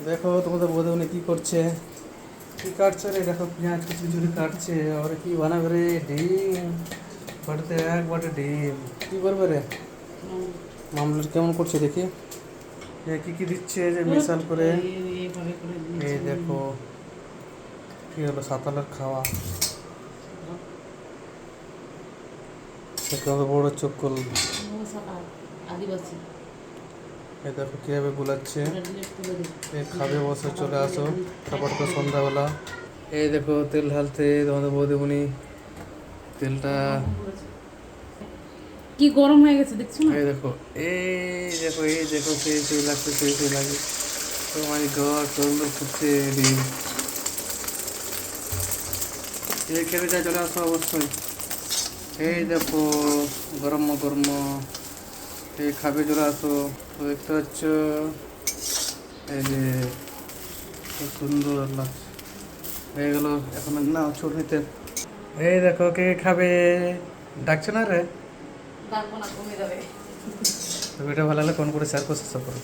দেখো তোমাদের বোধ উনি কি করছে, কি কাটছে রে? দেখো পেঁয়াজ কিছু কিছু কাটছে। আর কি বানাবে রে? ডিম বাড়িতে, এক বাটে ডিম। কি করবে রে? মামলার কেমন করছে দেখি। কি কি দিচ্ছে যে মিশাল করে। এই দেখো কি হলো, সাতালের খাওয়া। কত বড় চোখ করল। আদিবাসী এই দেখো কিভাবে গুলাচ্ছে। এই খাবে বসে, চলে আসো তারপর তো সন্ধ্যাবেলা। এই দেখো তেল ঢালতে তোমাদের বৌদিমণি তেলটা। কি গরম হয়ে গেছে দেখছো না? এই দেখো, এই দেখো, এই দেখো সেই সেই লাগছে, সেই সেই লাগে। ও মাই গড, সুন্দর ফুটছে ডিম। এই খেতে চাই, চলে আসো অবশ্যই। এই দেখো গরম গরম, এই খাবে, চলে আসো। তো দেখতে পাচ্ছ, এই যে খুব সুন্দর লাগছে। হয়ে গেল, এখন না ছুটিতে। এই দেখো কে খাবে, ডাকছে না রে। ডাকবো না, কমে যাবে। তো ভিডিও ভালো লাগলে ফোন করে শেয়ার করে সাবস্ক্রাইব করো।